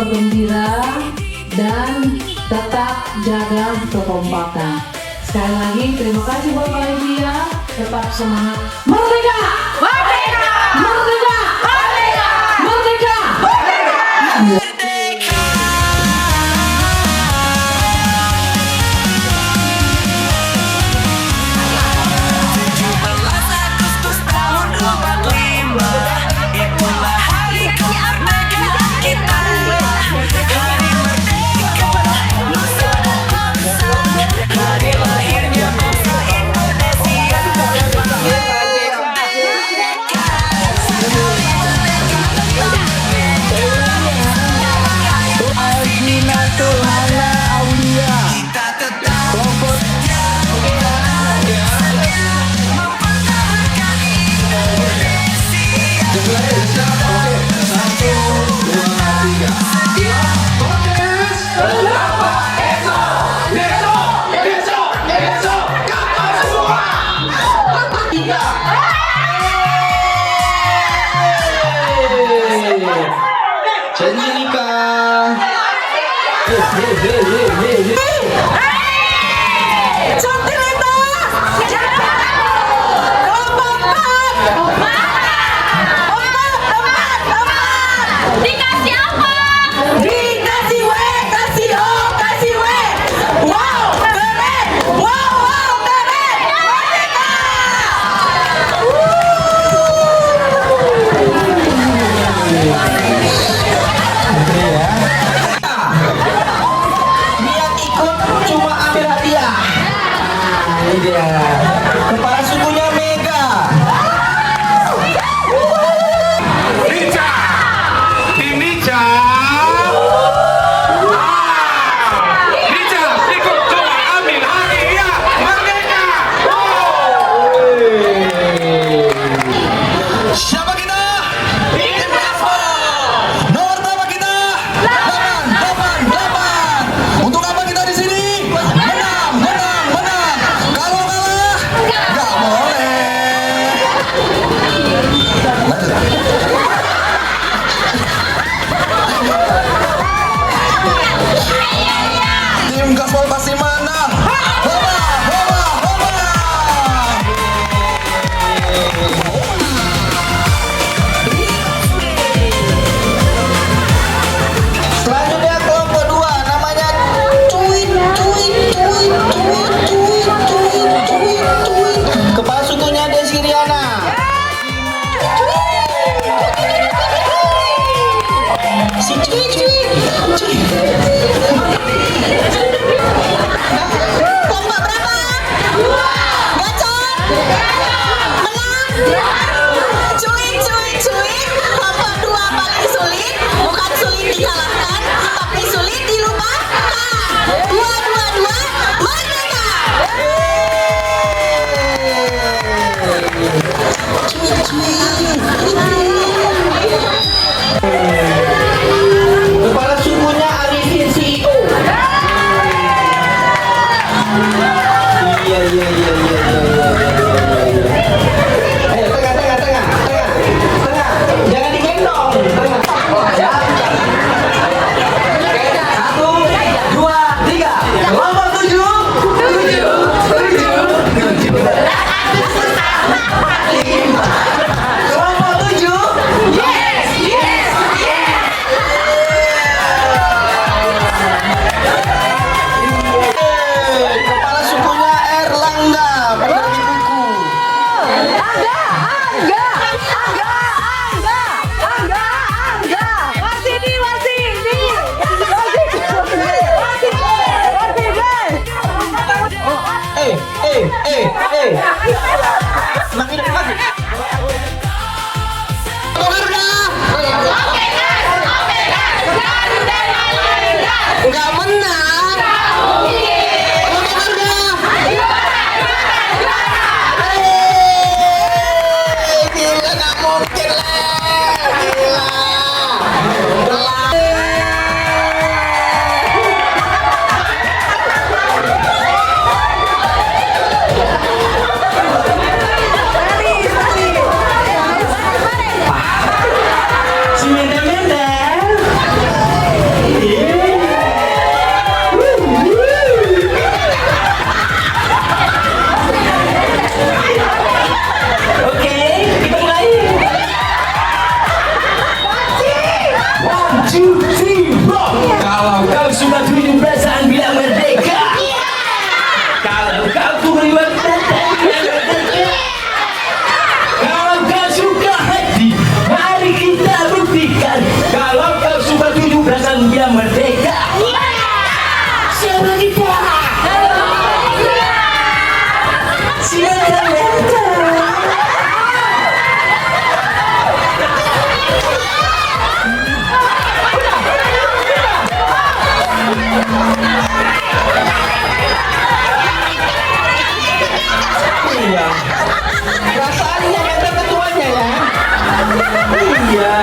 bergembira dan tetap jaga kekompakan. Sekali lagi terima kasih buat Olivia, tetap semangat. Merdeka! Merdeka! Merdeka! Merdeka! Merdeka! Janji nikah. Cantik itu. Dikasih apa? Dikasih W, kasih O, kasih W. Wow, keren. Wow, keren. Merdeka. Niat ikut cuma ambil hadiah. Ini dia. Kepala sukunya Mega. Nica, Nica, Nica ikut cuma ambil hadiah. Merdeka. Siapa kita? Tim Gaspol. Nomor berapa kita? 8. Untuk apa kita di sini? Menang. Kalau kalah, nggak boleh. Tim Gaspol pasti menang. Hoba. Selanjutnya kelompok 2 namanya Cuit. Kepala sukunya Desi Riana. Si Cuit. Iya. Perasaannya kata ketuanya ya. Iya.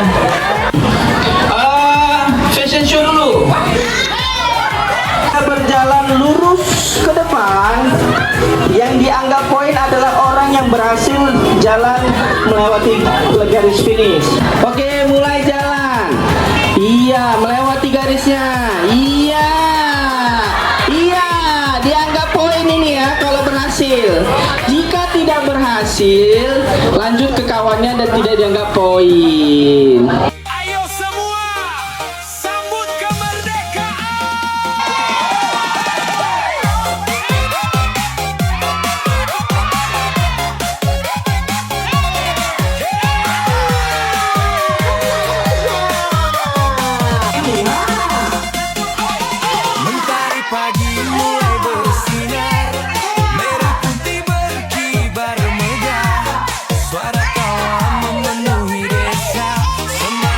Fashion show dulu. Kita berjalan lurus ke depan. Yang dianggap poin adalah orang yang berhasil jalan melewati garis finish. Oke, mulai jalan. Iya, melewati garisnya. Iya. Iya, dianggap poin ini ya kalau berhasil. Jika tidak berhasil, lanjut ke kawannya dan tidak dianggap poin. Ayo semua, sambut kemerdekaan. Mentari pagi mulai bersinar, merah putih berkibar megah, suara tawa memenuhi desa, semangat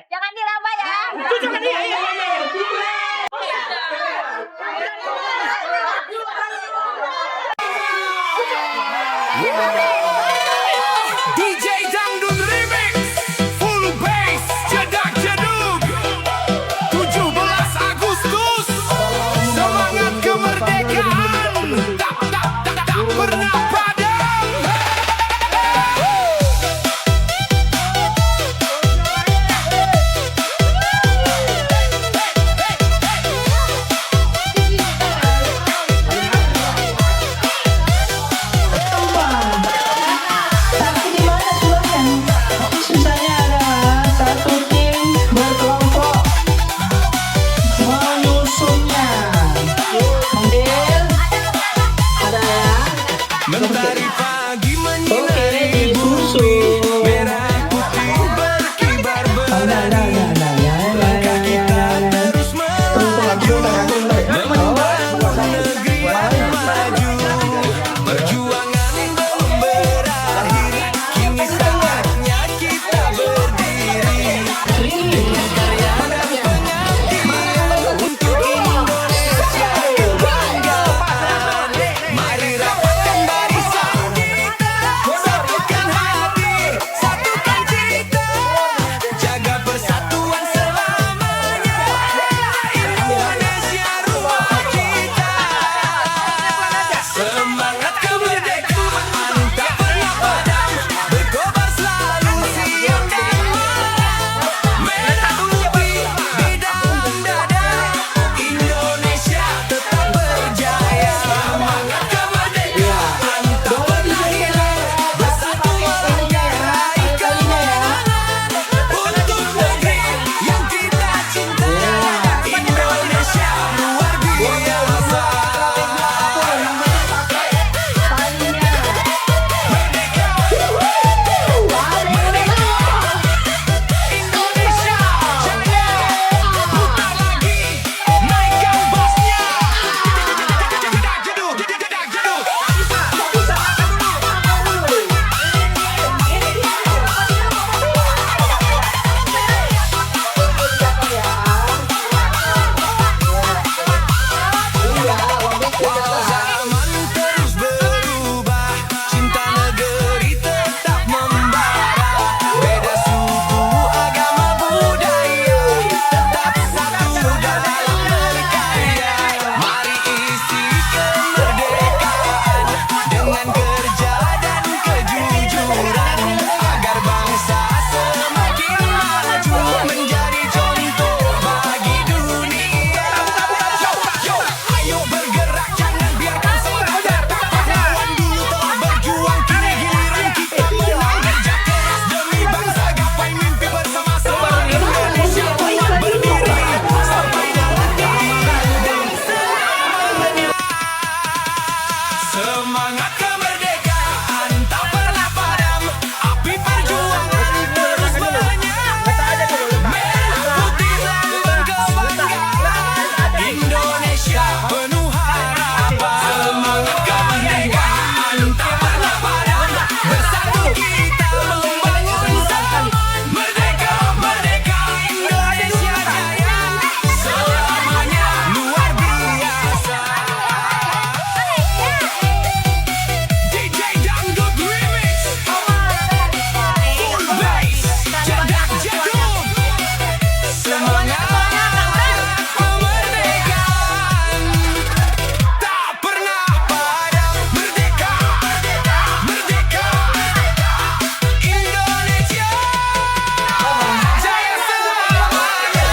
Jangan diraba ya. DJ Dangdut Remix Full Bass Jedak Jeduk 17 Agustus Semangat kemerdekaan Tak pernah padam. Tapi di mana sulapnya? Sisanya adalah satu tim berkelompok menyusunnya. Ambil. Ada ya? Mentari pagi Oke, menyinari disusun. merah putih berkibar Ada, berani. Langkah kita terus membangun negeri yang maju. Perjuangan belum berakhir, kini saatnya kita berdiri. Karya dan pengabdian untuk Indonesia kebanggaan. Mari rapatkan barisan kita, satukan hati, satukan cerita, jaga persatuan selamanya. Indonesia rumah kita. Semangat kemerdekaan tak pernah padam, berkobar selalu siang dan malam. Merah putih di dalam dada, Indonesia tetap berjaya. Semangat kemerdekaan tak pernah hilang, bersatu melangkah raih kemenangan untuk negeri yang kita cinta. Indonesia luar biasa. Indonesia jaya, putar lagi, naikkan bassnya. Jedak jeduk, jedak jeduk. Zaman terus berubah, cinta negeri tetap membara. Beda suku, agama, budaya, tetap satu dalam berkarya. Mari isi kemerdekaan dengan kerja dan kejujuran, agar bangsa semakin maju, menjadi contoh bagi dunia. Ayo bergerak, jangan biarkan sebentar. Pahlawan dulu telah berjuang, kini giliran kita menang. Kerja keras demi bangsa, gapai mimpi bersama-sama. Indonesia kuat berdiri sampai nanti dan selamanya. Semangat kemerdekaan tak pernah padam, api perjuangan terus menyala. Merah putih lambang kebanggaan, Indonesia penuh harapan. Semangat kemerdekaan tak pernah padam, bersatu kita membangun zaman. Merdeka, merdeka, Indonesia jaya, selamanya luar biasa. DJ Dangdut Remix Full Bass Jedak Jeduk. Semangat kemerdekaan tak pernah padam. Merdeka, merdeka, Indonesia jaya selamanya.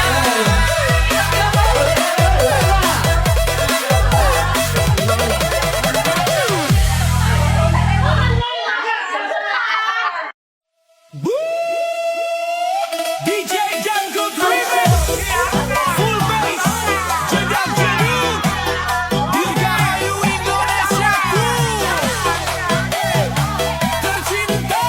DJ Dangdut Remix Full Bass Jedak Jeduk. Dirgahayu Indonesiaku tercinta.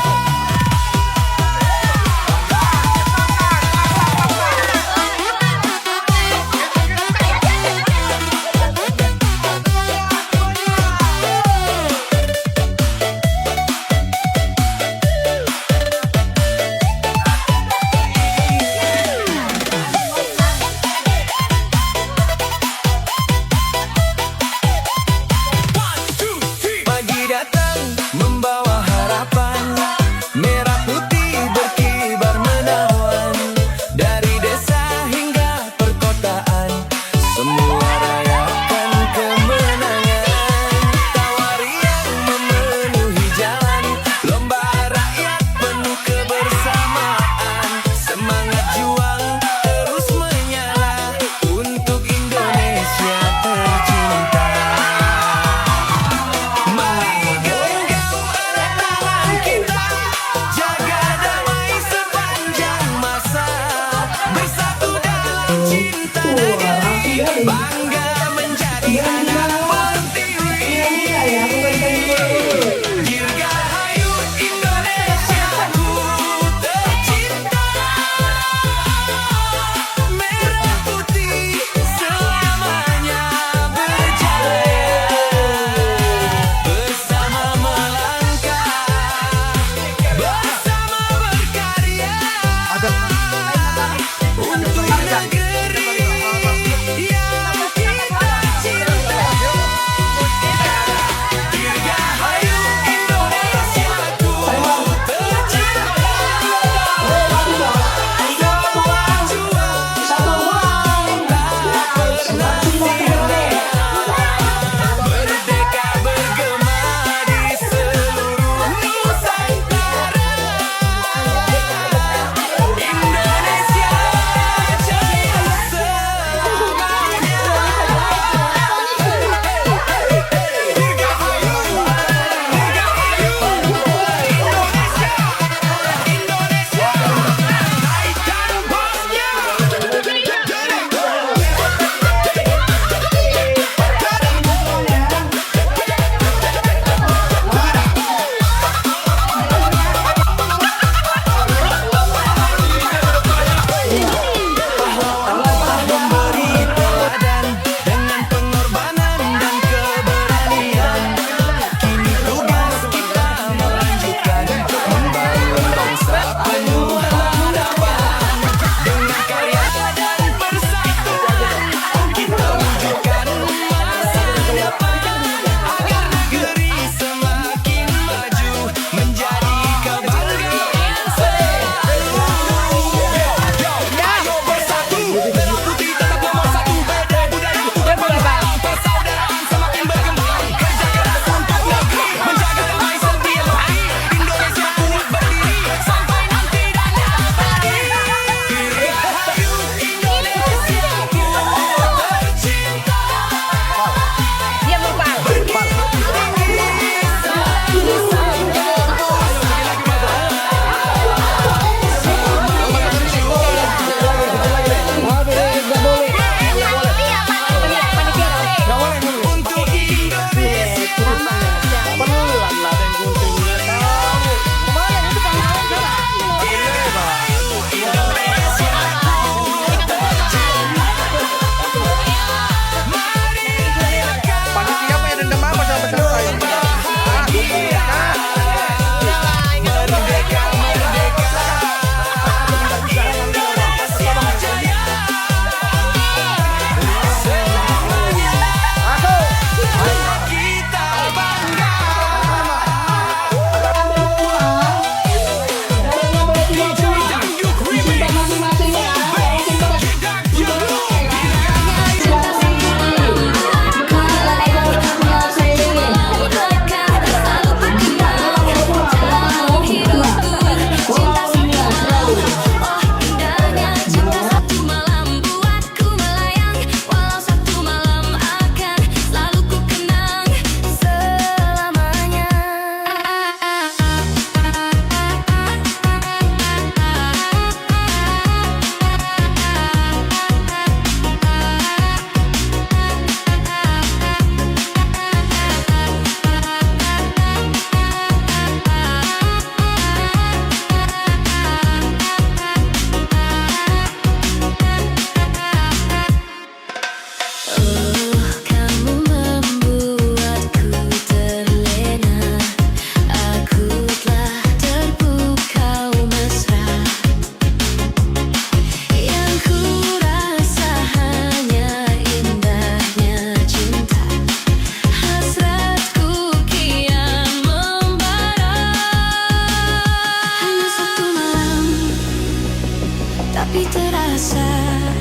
tapi terasa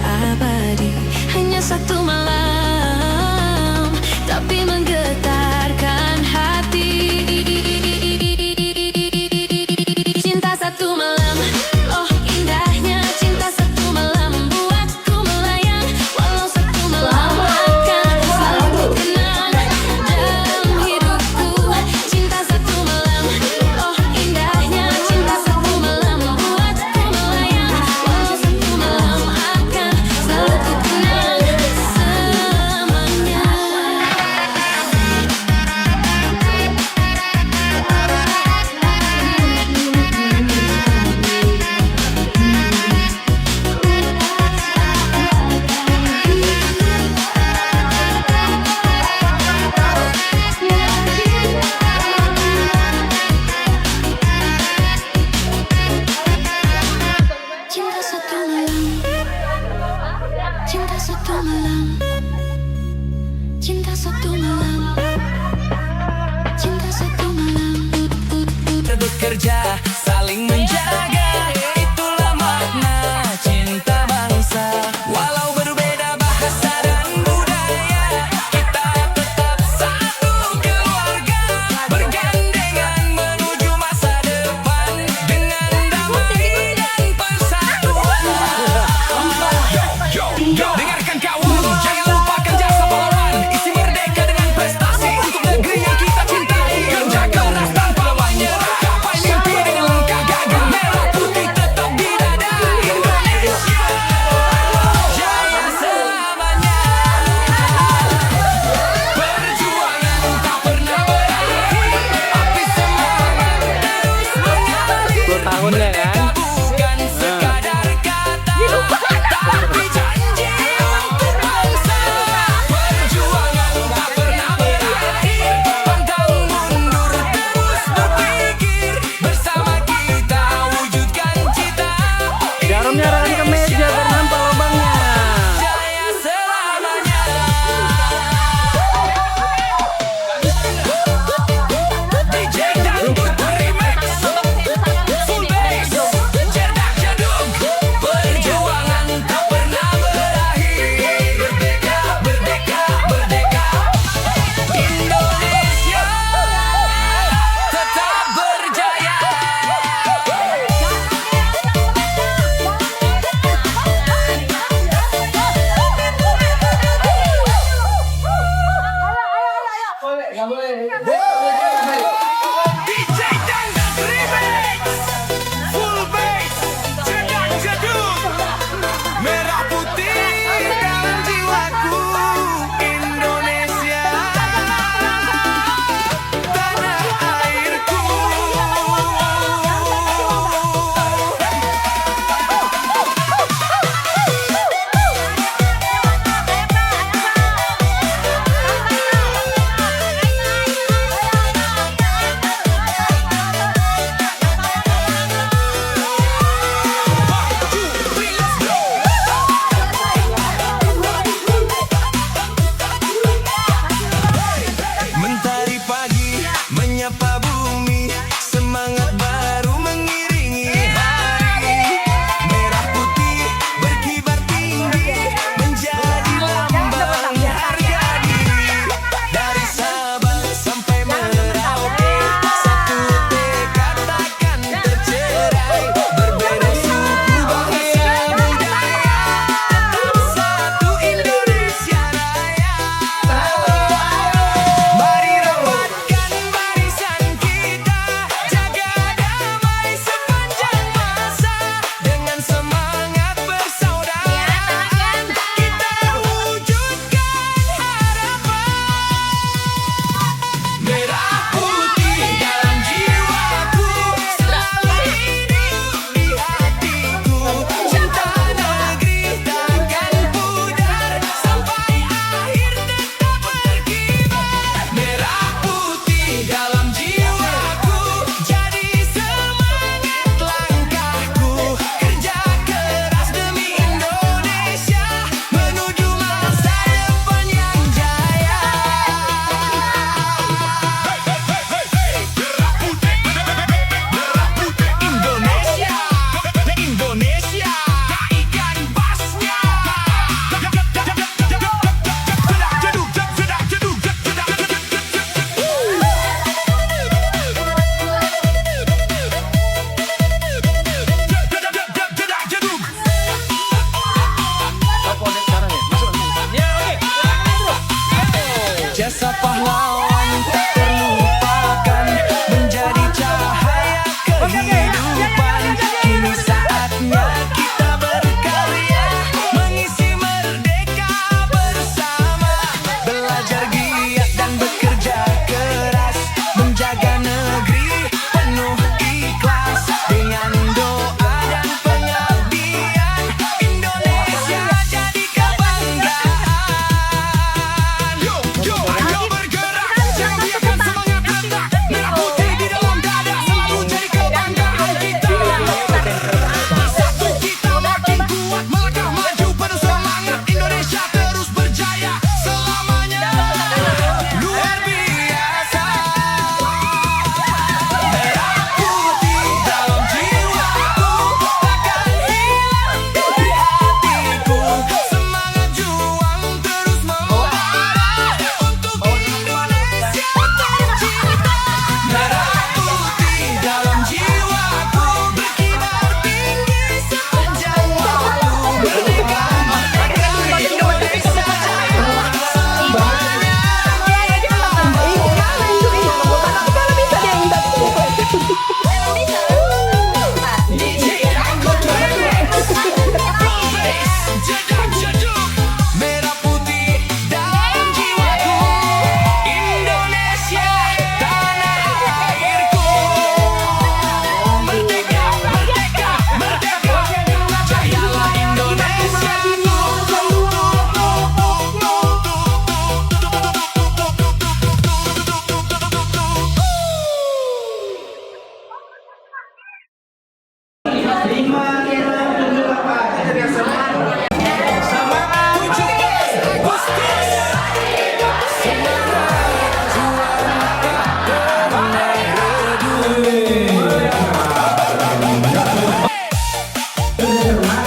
abadi. Hanya satu malam, tapi menggetarkan hati. Cinta satu malam, oh indahnya cinta satu malam, buatku melayang. Walau satu malam akan selalu kenang dalam hidupku. Cinta satu malam, oh indahnya cinta satu malam, buatku melayang. Walau satu malam akan selalu kenang selamanya. Cinta satu malam, cinta satu malam, cinta satu malam, cinta satu malam. Bekerja saling menjaga, itulah makna cinta bangsa. Walau berbeda bahasa dan budaya, kita tetap satu keluarga, bergandengan menuju masa depan dengan damai dan persatuan. Yo, dengarkan kawan, jangan lupakan jasa pahlawan. Isi merdeka dengan prestasi untuk negeri yang kita cintai. Kerja keras tanpa menyerah, gapai mimpi dengan langkah gagah. Merah putih tetap di dada. Indonesia jaya selamanya. Perjuangan tak pernah berakhir, api semangat terus mengalir. 10 tahun ya kan? Kita bukan sekadar kata, tapi janji untuk bangsa. Perjuangan tak pernah berakhir, pantang mundur terus berpikir. Bersama kita wujudkan cita. Jarumnya rekan ke meja biar nampak lubangnya. Jaya selamanya. DJ Dangdut Remix, full bass.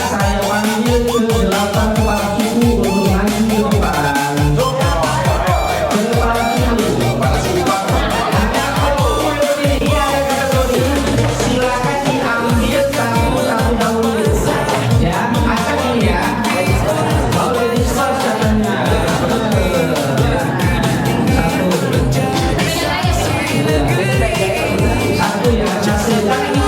Saya panggil ke 8 kepala suku untuk maju ke depan. Kepala suku. Ini ada kategori. Silakan diambil satu dahulu. Ya, acak ini ya. Mau register katanya. Satu ya, hasilkan ini.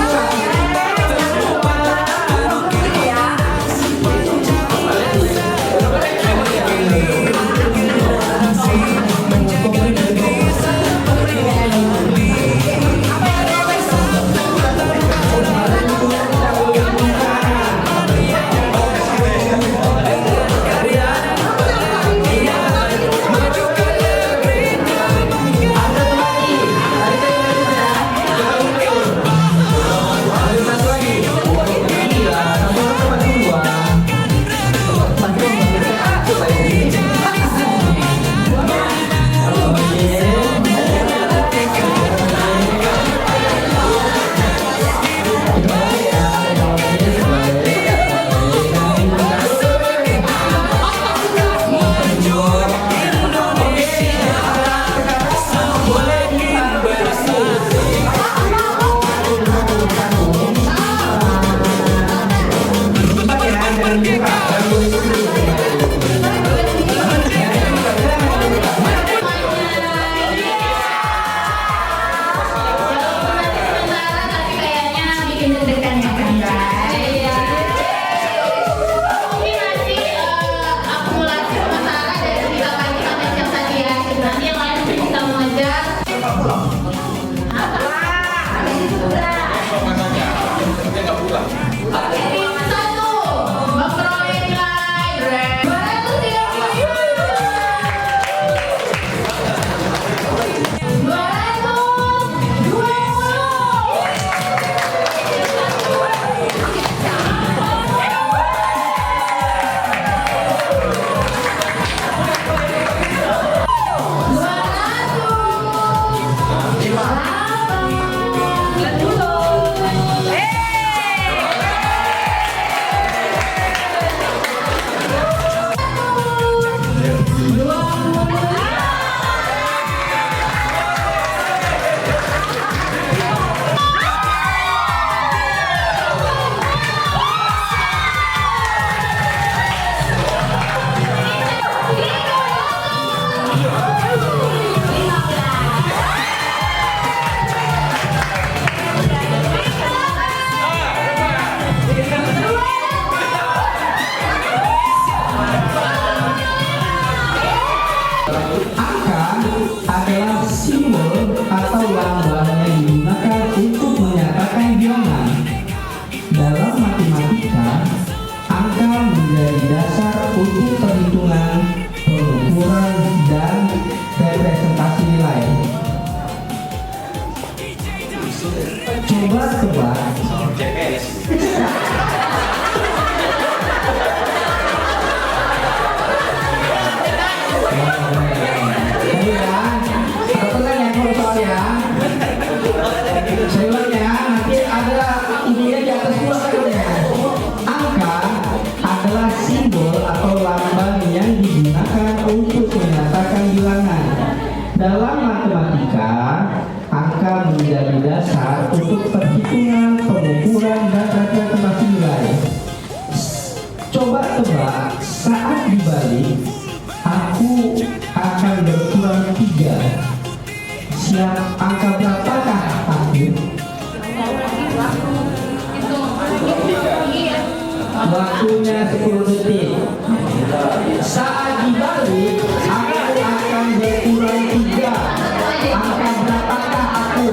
Dalam matematika, angka menjadi dasar untuk perhitungan, pengukuran, dan representasi nilai. Coba tebak, saat dibalik, aku akan berkurang 3. Siap angka berapakah aku? Waktunya 10 detik. Saat dibalik, aku akan berkurang 3. Angka berapakah aku?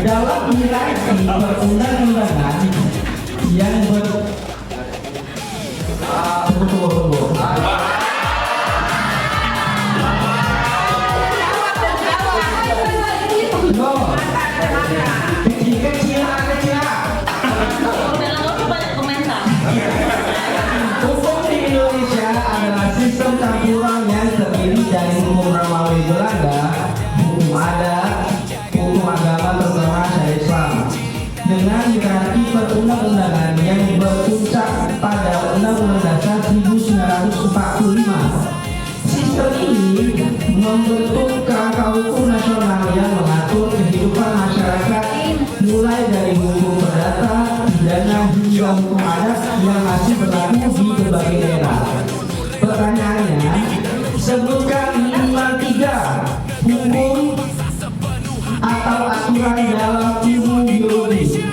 dalam hierarki perundang-undangan yang tunggu. No. Kecil. Hukum di Indonesia adalah sistem campuran yang terdiri dari hukum Romawi Belanda, hukum adat, hukum agama terutama syariat Islam, dengan hierarki perundang-undangan yang berpuncak pada Undang-Undang Dasar 1945. Sistem ini membentuk kerangka hukum nasional yang mengatur kehidupan masyarakat mulai dari hukum perdata, pidana hingga hukum adat yang masih berlaku di berbagai daerah. Pertanyaannya, sebutkan minimal 3 hukum atau aturan dalam ilmu biologi.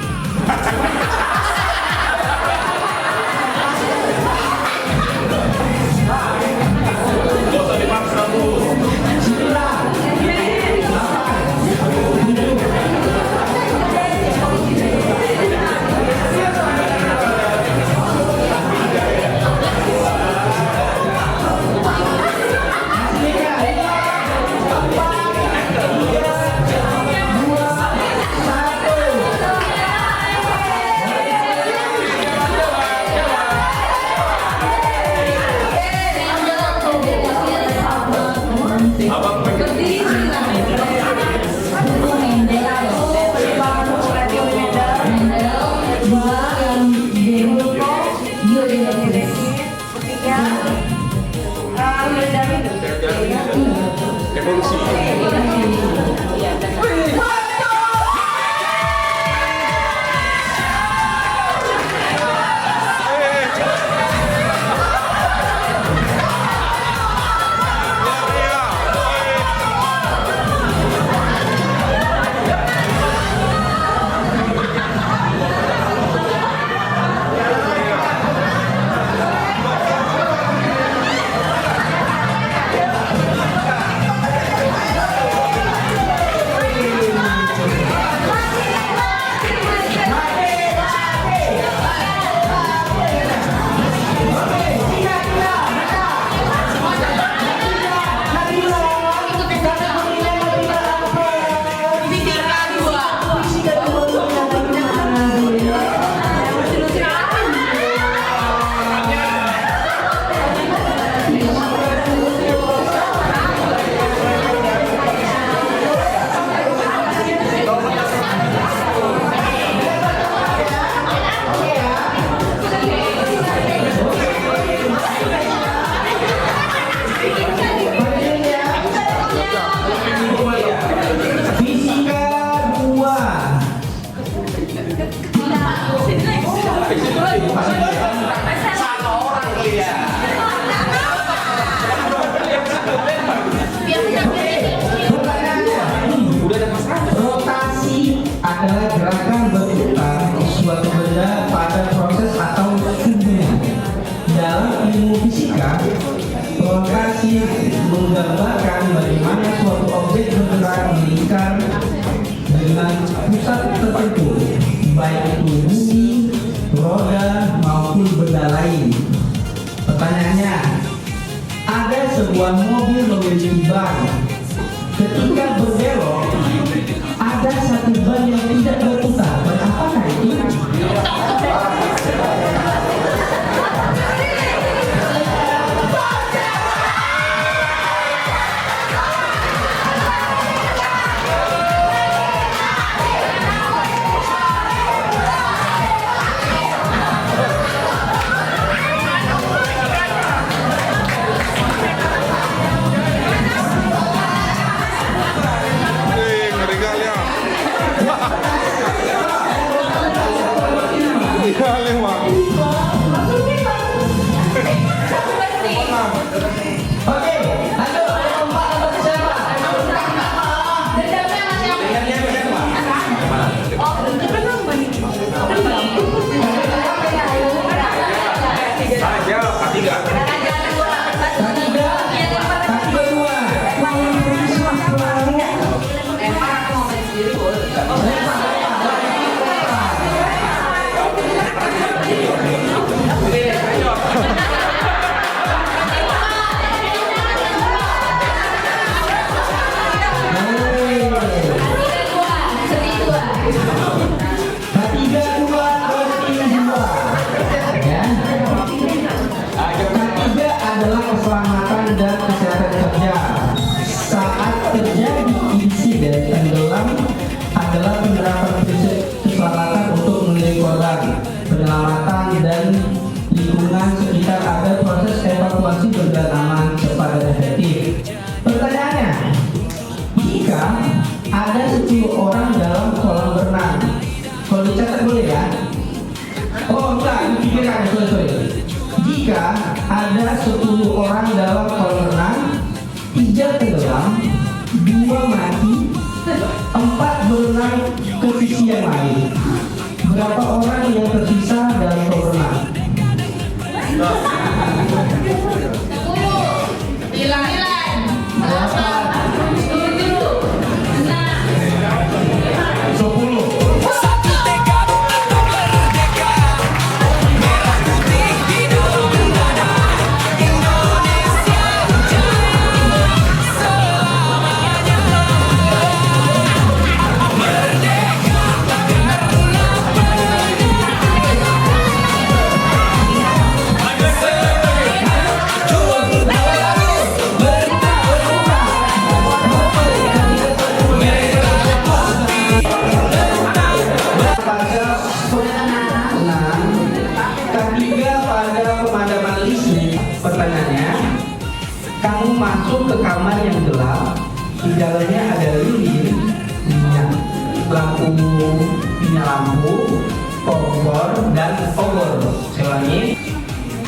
Rotasi adalah gerakan berputar suatu benda pada proses atau hubungan. Dalam ilmu fisika, rotasi menggambarkan bagaimana suatu objek bergerak di lingkar dengan pusat tertentu, baik itu bumi, roda maupun benda lain. Pertanyaannya, ada sebuah mobil memiliki ban. Ketika berbelok, ada satu ban yang tidak berputar. Ban apakah itu? Oke, lanjut. Keempat dapat siapa? Ketiga. Ketiga dua bertiga dua. Ya. Ketiga adalah keselamatan dan kesehatan kerja. Saat terjadi insiden tenggelam adalah penerapan prinsip keselamatan untuk melindungi korban, penyelamatan dan lingkungan sekitar agar proses evakuasi berjalan aman, cepat dan efektif. Pertanyaannya, jika ada 10 orang dalam kolam renang, kalau dicatat boleh ya? Oh enggak, ini pikiran, sorry. Jika ada 10 orang dalam kolam renang, 3 tenggelam, 2 mati, 4 berenang ke sisi yang lain. Berapa orang yang tersisa dalam kolam renang? Satu tekad untuk merdeka, merah putih di dalam dada, Indonesia jaya selamanya. Merdeka Ketiga pada pemadaman listrik. Pertanyaannya, kamu masuk ke kamar yang gelap, di dalamnya ada lilin, minyak lampu, kompor, dan obor. Saya ulangi,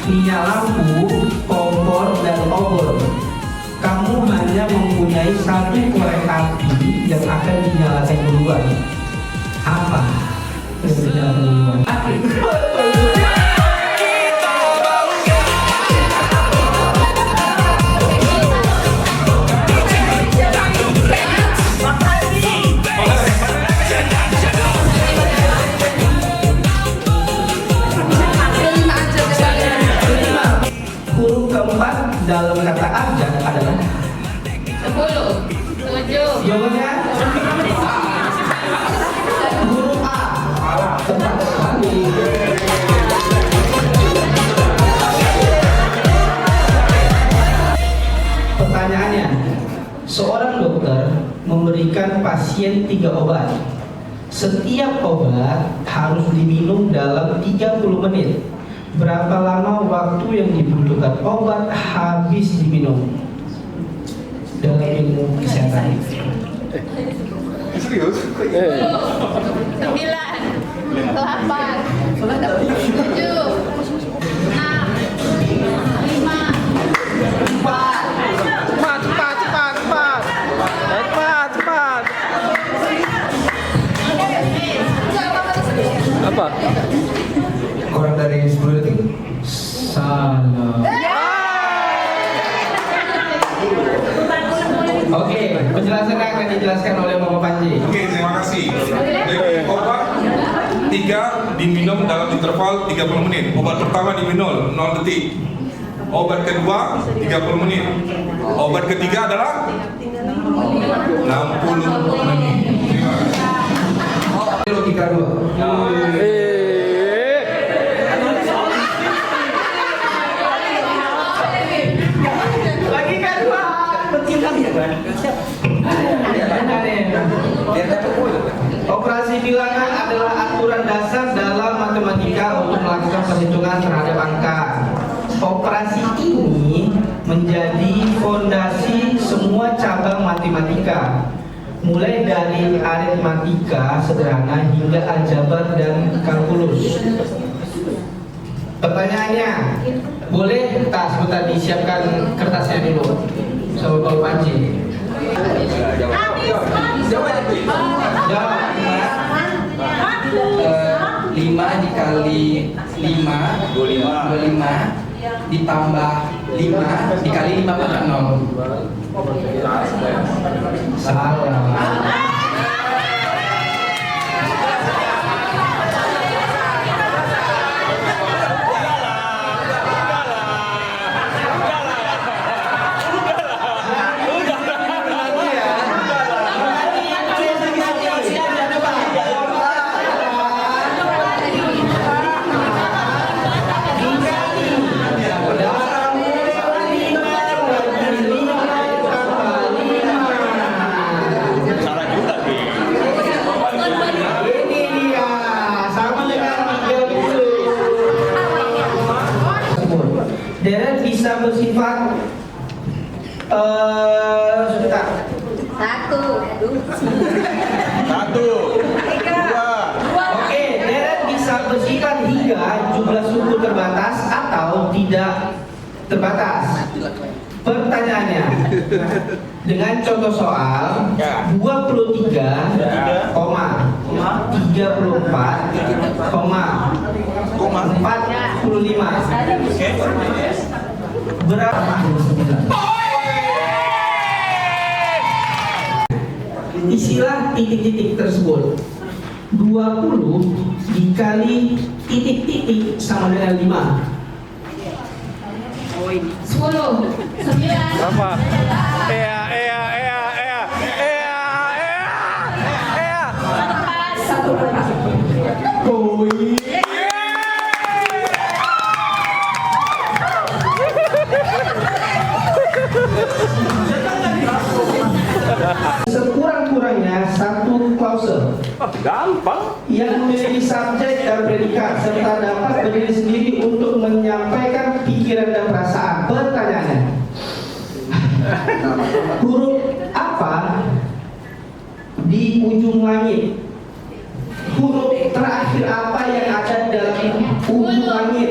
minyak lampu, kompor, dan obor. Kamu hanya mempunyai satu korek api yang akan dinyalakan duluan. Apa yang dinyalakan duluan? Huruf keempat dalam kata abjad adalah 10, 7. jawabannya huruf A. Tepat sekali. Pertanyaannya, seorang dokter memberikan pasien 3 obat. Setiap obat harus diminum dalam 30 menit. Berapa lama waktu yang dibutuhkan obat habis diminum dalam ilmu kesehatan? 9, 8, 7, 6, 5. Apa? Kurang dari 10 detik. Salah. Oke, penjelasannya akan dijelaskan oleh Bapak Panji. Oke, terima kasih. Jadi obat 3 diminum dalam interval 30 menit. Obat pertama diminum 0 detik. Obat kedua 30 menit. Obat ketiga adalah 60 menit. Terima kasih. Logika 2. Logika 2. Penting kali ya, Bang. Operasi bilangan adalah aturan dasar dalam matematika untuk melakukan perhitungan terhadap angka. Operasi ini menjadi fondasi semua cabang matematika, mulai dari aritmatika sederhana hingga aljabar dan kalkulus. Pertanyaannya, boleh tak sebentar disiapkan kertasnya dulu sama Bapak Panji. Jawab. 5 dikali 5 25 ditambah 5 dikali 5 pangkat 0. Salah. bersifat sebentar. 1, 2, Oke, deret bisa bersifat hingga jumlah suku terbatas atau tidak terbatas. Pertanyaannya, dengan contoh soal 23,44,45 berapa? Isilah titik-titik tersebut. 20 dikali titik-titik sama dengan 5. 10, 9. Berapa? Sekurang-kurangnya satu klausel Gampang. yang memiliki subjek dan predikat serta dapat berdiri sendiri untuk menyampaikan pikiran dan perasaan. Pertanyaannya, huruf apa di ujung langit? Huruf terakhir apa yang ada dalam ujung langit?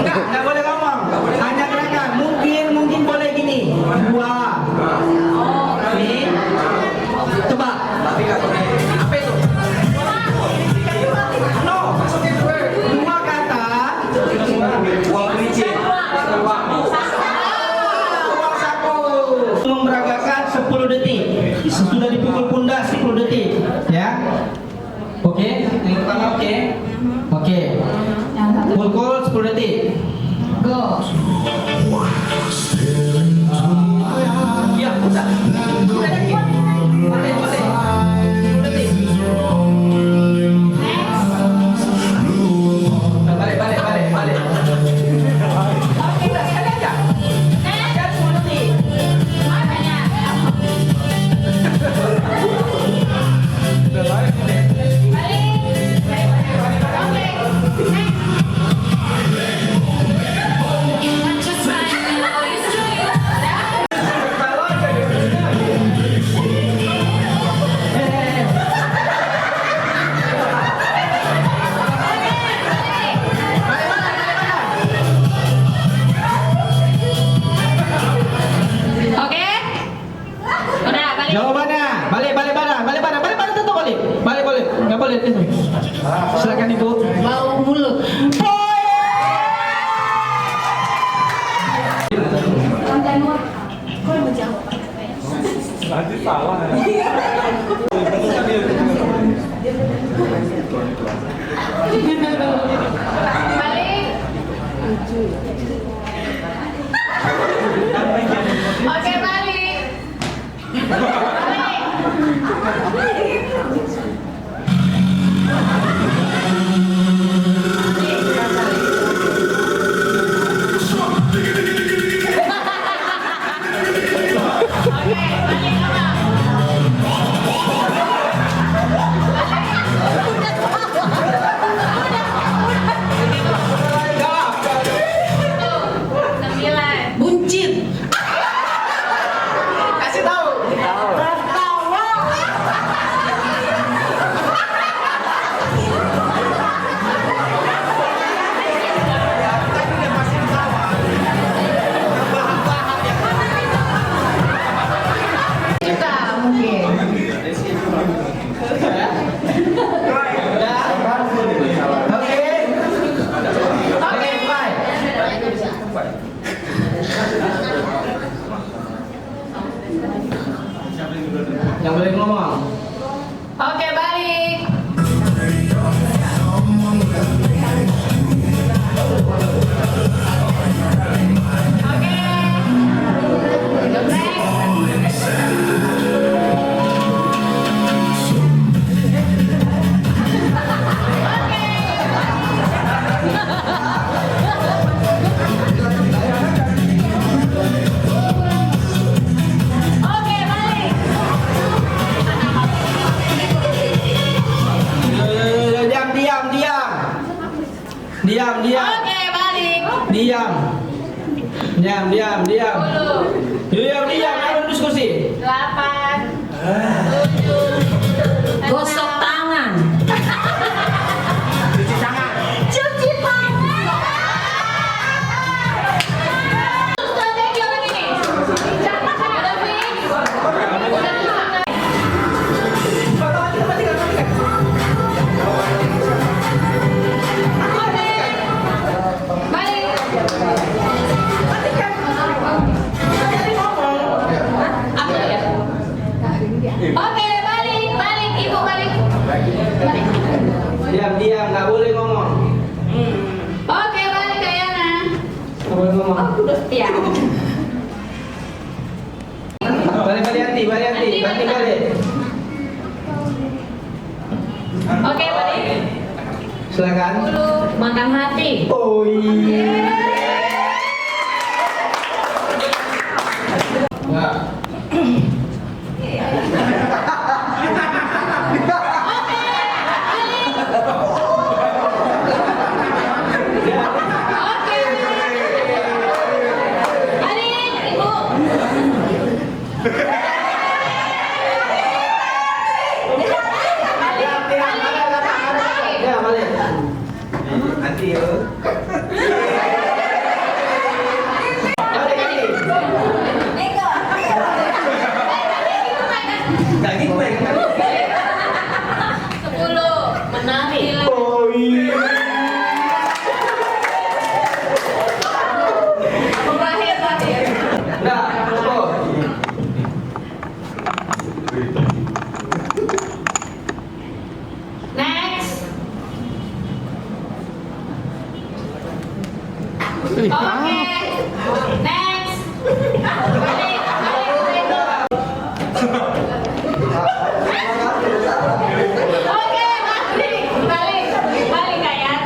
Nggak boleh ngomong, hanya gerakan. Mungkin boleh gini. 2. Ini. Coba. Apa itu? No. 2 kata. Uang licin. Uang saku. Memberagakan 10 detik. Sesudah dipukul pundak 10 detik. Ya. Oke. Yang pertama oke. Oke. Pukul 10 detik. Go. Ya, udah. Udah yakin? Boleh. 10 detik. Balik. Oke, udah sekali aja. Ya, 10 detik. Oke? Udah, balik. Jawabannya, balik tentu balik. Balik, nggak boleh itu. Silakan Ibu. Bau mulut. Nanti salah. Balik. Oke, balik. Oke, balik. Diam, diam. Oke, balik. Diam. Diam, diam, diam. 10, Diam, diam. Ayo diskusi. 8, 7, Gosok tangan. cuci tangan. Strategi orang ini. Udah fix? Udah fix? Oke. Balik. Apa ya? Oke, balik, balik, ibu balik. Balik. Diam, diam. Nggak boleh ngomong. Oke, balik Kak Yana. Nggak boleh ngomong. Iya. Balik, balik, Yanti. Balik, Yanti. Balik, balik. Oke, balik. Silakan. 10. Makan hati. Oh iya. Nggak. Oke. Balik, ibu. Ya, balik. Nanti yuk. Balik, Yanti. Lagi gue. 10. Menari. Oh iya. Terakhir, terakhir. Nggak, cukup. Next. Oke. Next. Balik, balik, balik. Oke, balik, balik, balik Kak Yan.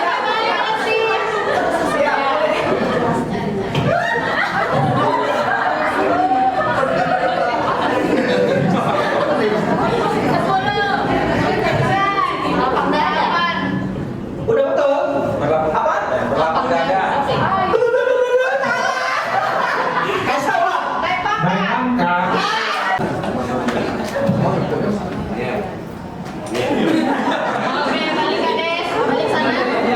Oke, balik masih. Udah betul? Apa? Berlapang dada. Kasih tahu lah. Naik angka. Oke, balik Kades, balik sana. Oke,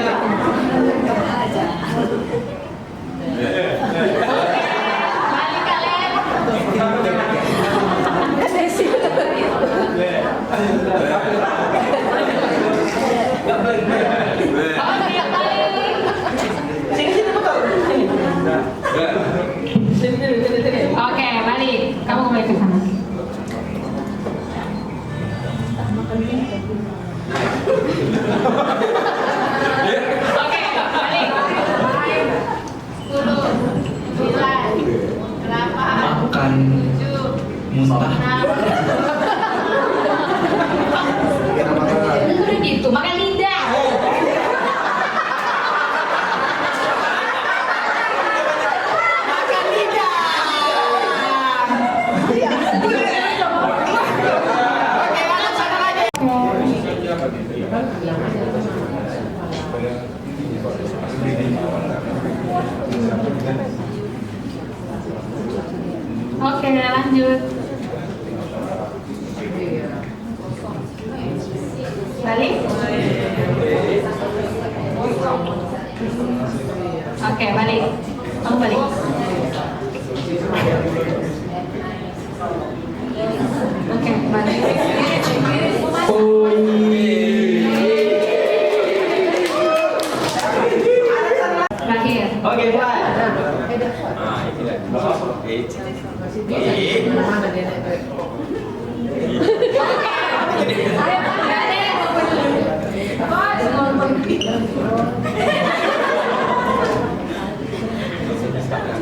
balik kalian. Oke, balik. Sini, sini betul. Sini. Sini, sini, sini, sini. Oke, balik. Kamu kembali ke sana. Oke, balik. 10, 9, 8, Makan 7, muntah. 6. Udah gitu, makan lidah. Makan lidah. Oke, makan sana aja. Oke, lanjut. Balik. Oke, balik. Kamu balik. Oke, balik. Oh Terakhir. Oke, bye.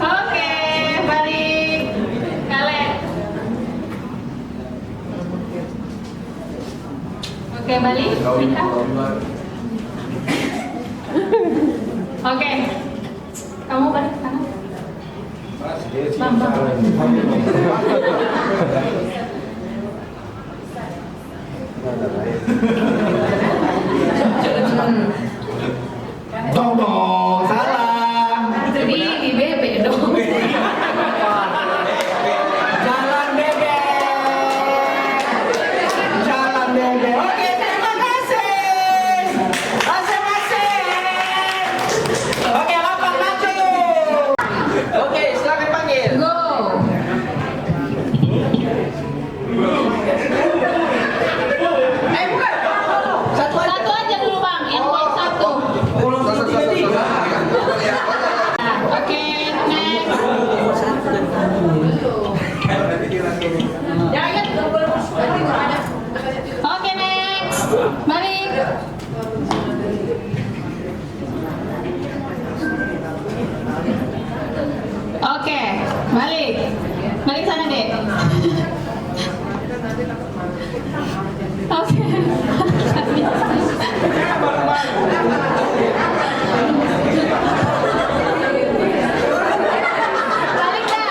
Oke, balik. Kalian. Oke, balik. Rika. Oke. Kamu balik ke sana. Dong, salah. Jadi di BP dong. Jalan bebek. Jalan bebek. Oke, terima kasih. Masing-masing. Oke, lapar maju. Oke, silakan panggil. Go. Bukan. Satu aja. Satu aja dulu bang, invite satu. Oke, next. Oke, next. Balik. Oke, balik. Balik sana deh. Oke. Balik dah.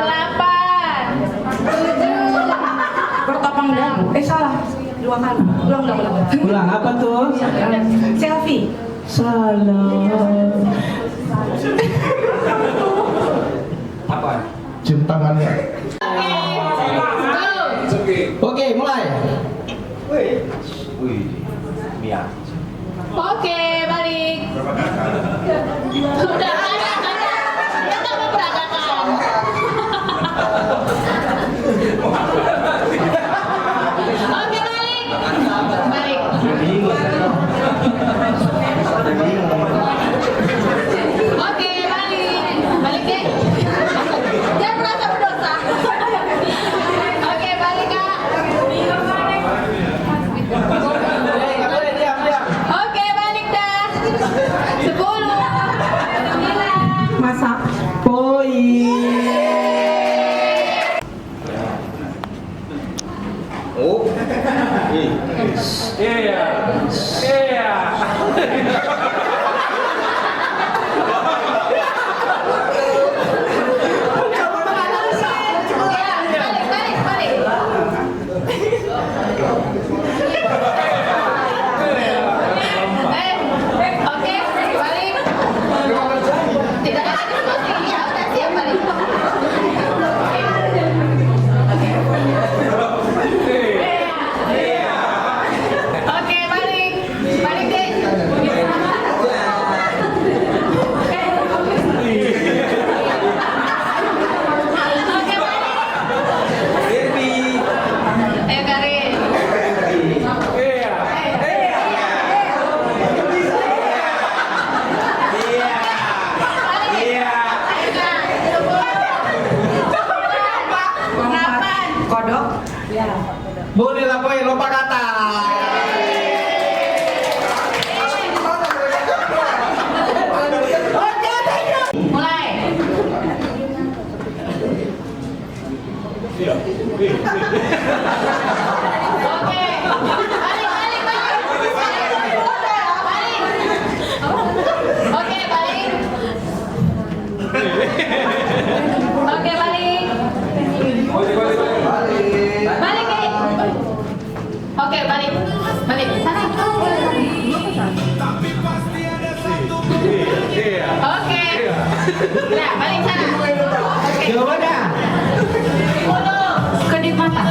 Delapan. Pertapang dan salah. Dua kali. Ulang. Ulang apa tuh? Selfie. Salah. Apa? Cium tangannya. Go. Oke, mulai. Oke, balik. Udah ada. Dia tak memperagakan. Oke, balik. Balik. Oke, balik. Balik deh. Jangan merasa berdosa. Oke, balik kak. Oke, balik dah. 10. 9. Masak. Poin. Oh. Iya. Oke, balik. Tidak ada diskusi. Ya udah siap balik. Oke, balik. Balik deh. Oke, balik. Ayo Karin. Kodok. Boleh lah poin, lompat kata. Mulai. Oke. Balik. Oke, balik. Oke, balik. Balik, Ki. Oke, balik. Balik. Sana. Oke. Nah, balik sana. Oke. Jawabannya. 10. Kedip mata.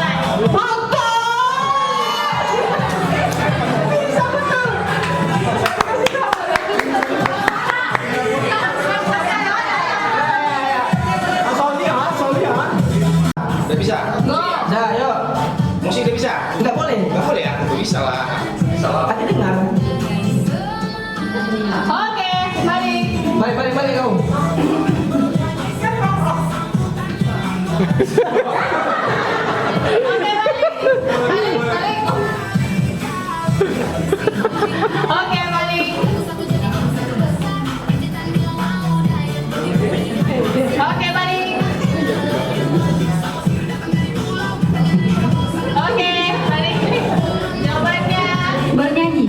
Udah bisa? Go. Nah, yuk. Musik udah bisa? Nggak boleh. Nggak boleh ya? Nggak bisa lah. Salah. Tadi dengar. Oke, balik. Balik kau. Oke, balik. Oke, balik. Oke, balik. Oke, balik. Jawabannya Bernyanyi.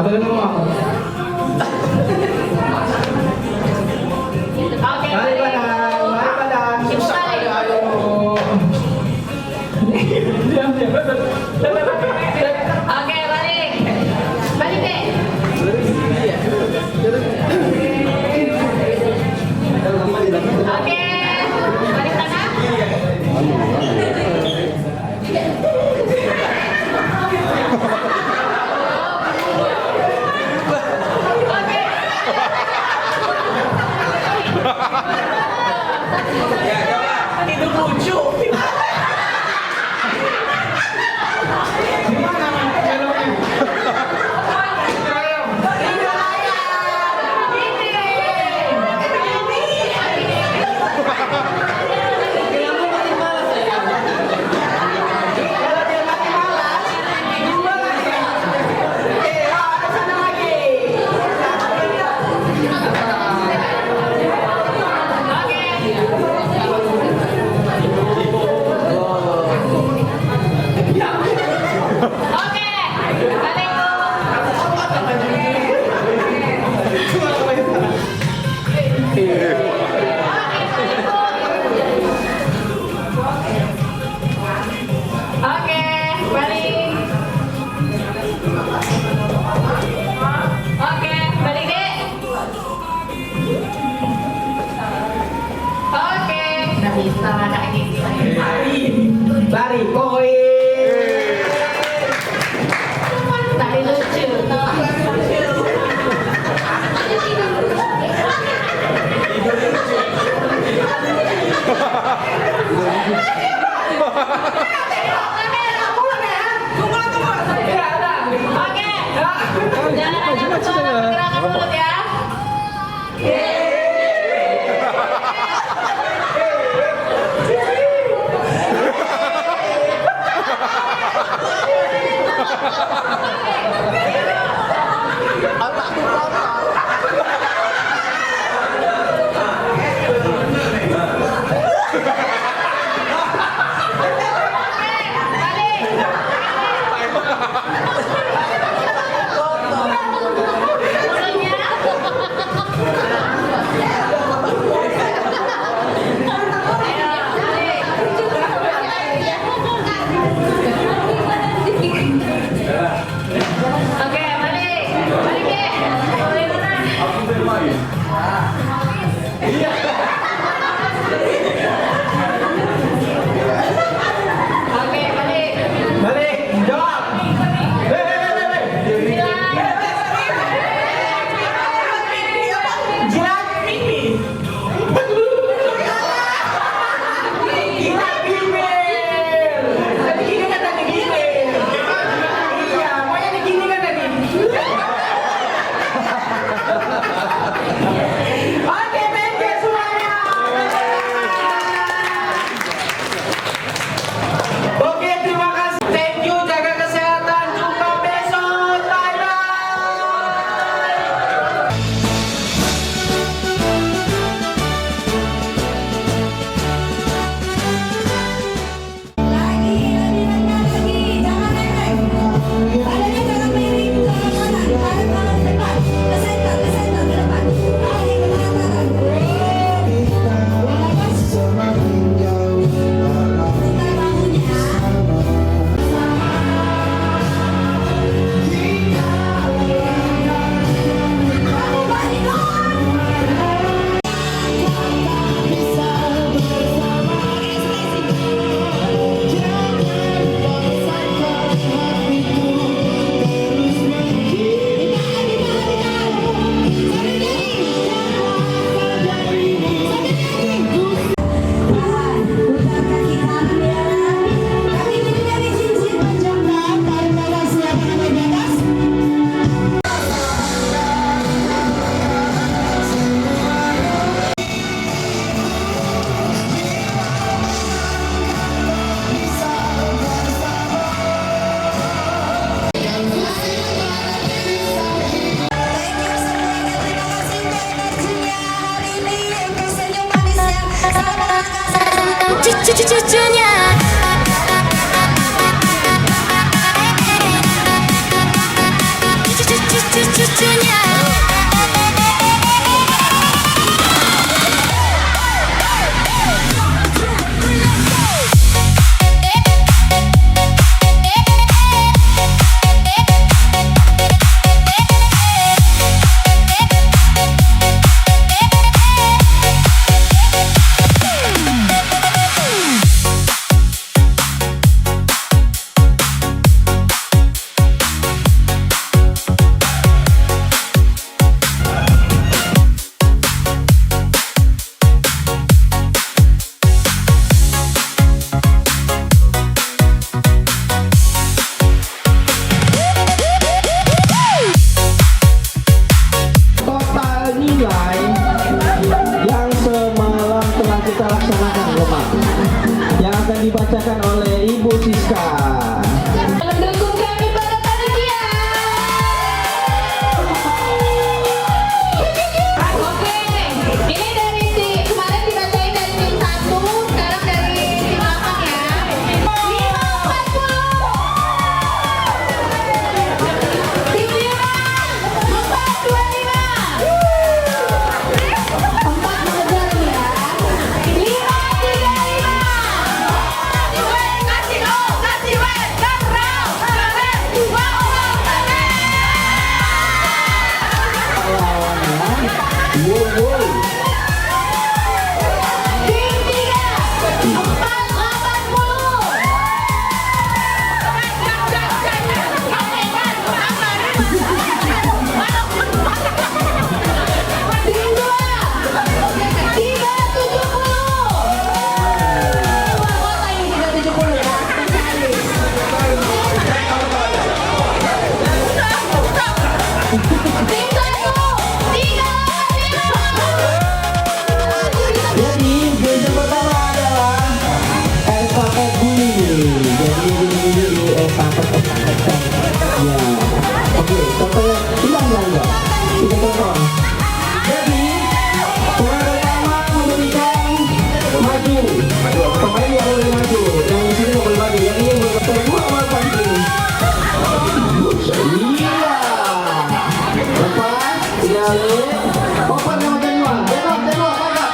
boleh ngomong. Oke, Mari Padang, mari Padang. Susah kali, ayo. Oke, balik. Balik deh. Oke, balik tangan. Itu lucu. Oke, balik. Oke, balik. Oke, balik deh. Oke, nggak bisa anak ini. Lari, koi. Tadi lucu. Oke. Jangan ada pergerakan mulut ya. Ya, oke, contohnya hilang enggak? Kita contoh. Jadi, pemain pertama memberikan maju. Pemain yang boleh maju, yang di sini nggak boleh maju, yang ini boleh maju. Dua orang maju. Iya. Lepas, gali. Open yang makan dua. Tengok, kakak.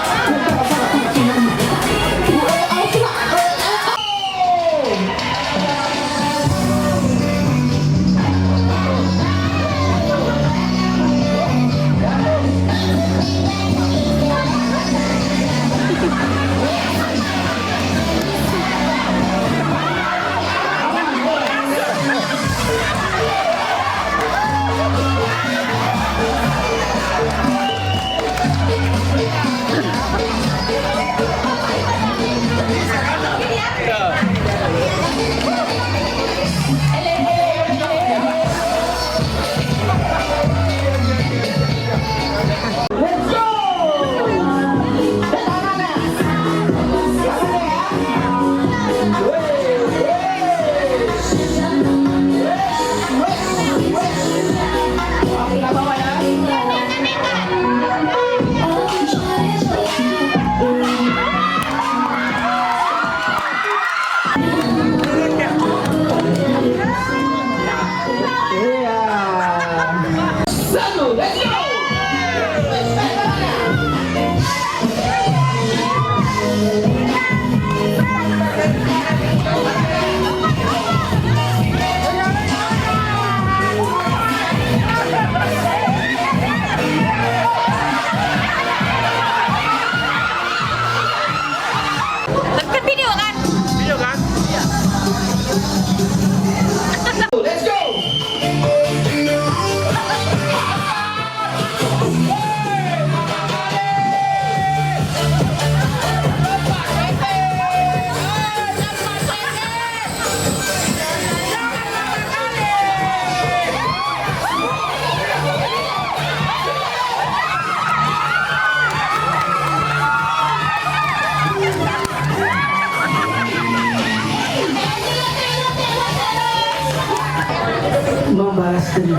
Membalas dendam,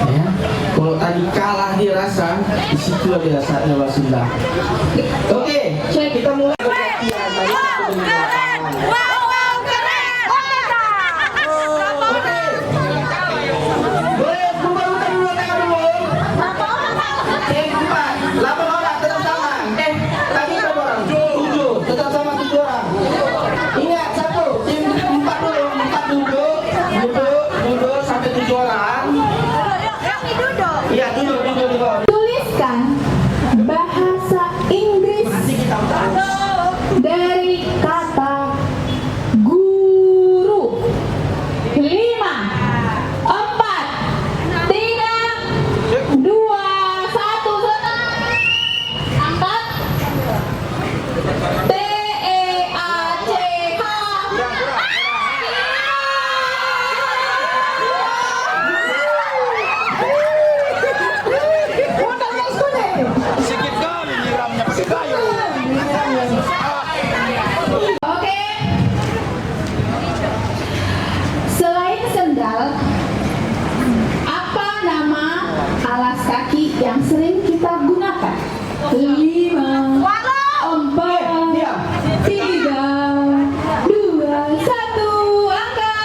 ya. Kalau tadi kalah dirasa, disitulah dia saatnya balas dendam. Oke, kita mulai. Tuliskan bahasa Inggris dari kata guru. 5, 4, 3, 2, 1, angkat. TEACH. Oke. Selain sendal, apa nama alas kaki yang sering kita gunakan? 5, 4, 3, 2, 1, angkat.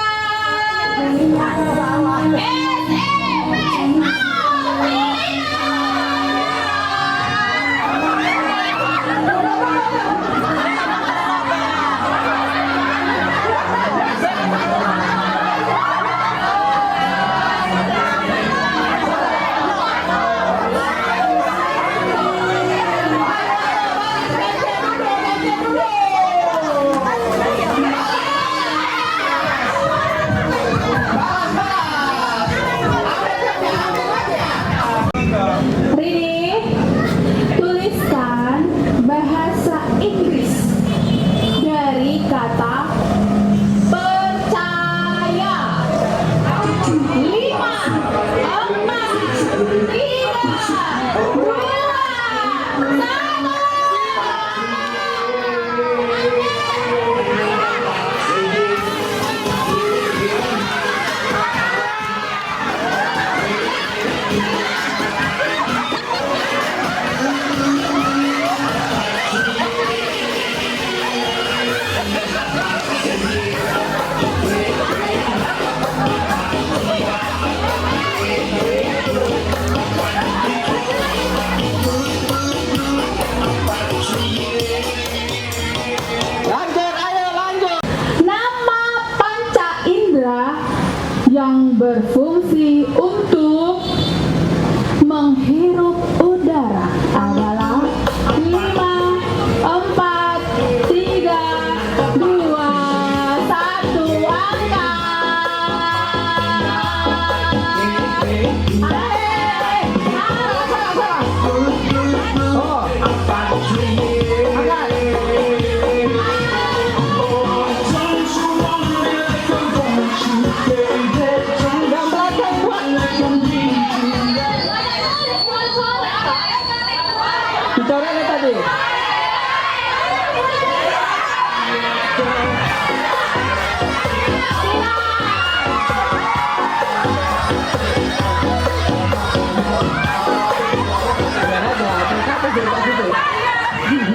yang berfungsi untuk menghirup udara adalah 5, 4, 3, 2, 1, angkat. Bicaranya tadi.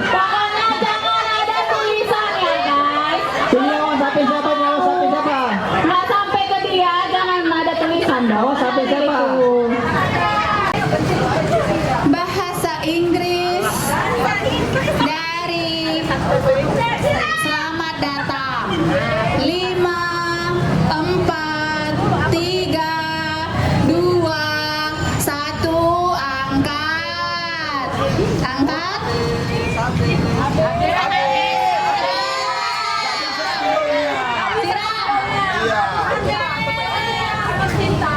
Pokoknya jangan ada tulisan ya guys. Sampai siapa? Nggak sampai ke dia, jangan ada tulisan dong. Sampai siapa? Bahasa Inggris dari selamat datang. 5, 4, 3, 2, 1, angkat. Angkat.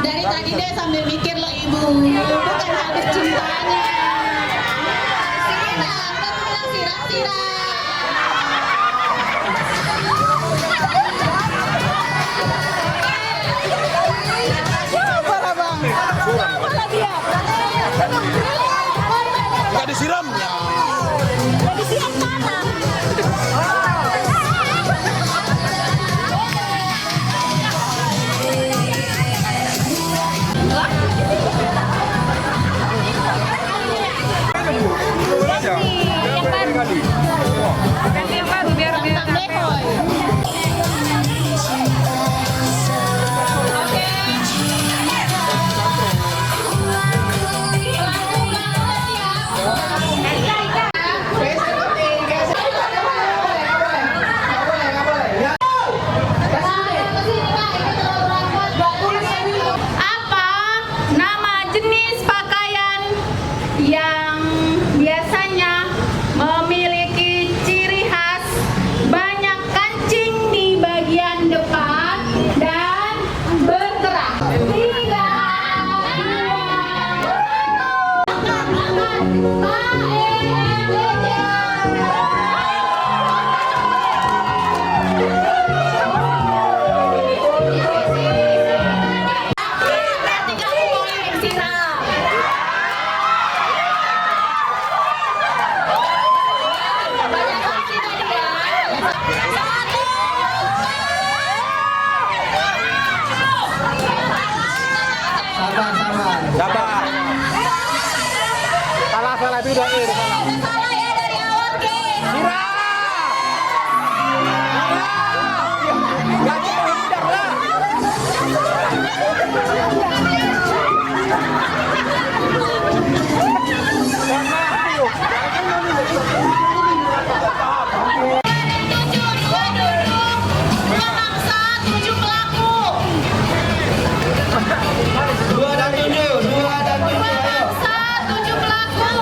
Dari tadi deh sambil mikir loh ibu, bukan habis cintanya. Siram, kamu bilang siram. Nggak disiram ya. Nggak disiram mana? Ganti yang baru biar Lehoy. Apa nama jenis pakaian yang biasanya memiliki ciri khas banyak kancing di bagian depan dan bergerak? 3, Salah itu udah salah ya dari awal ke. Dua dan tujuh, ayo. Bangsa 7 pelaku.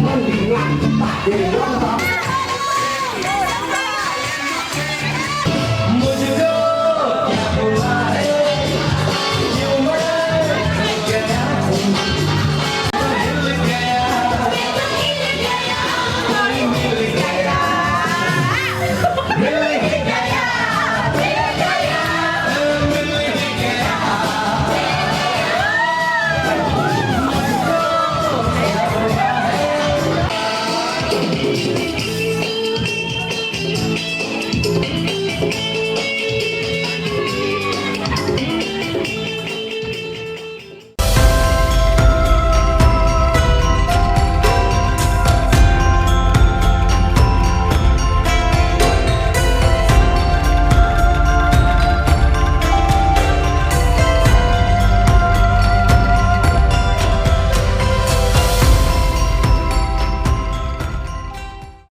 Mendingan tak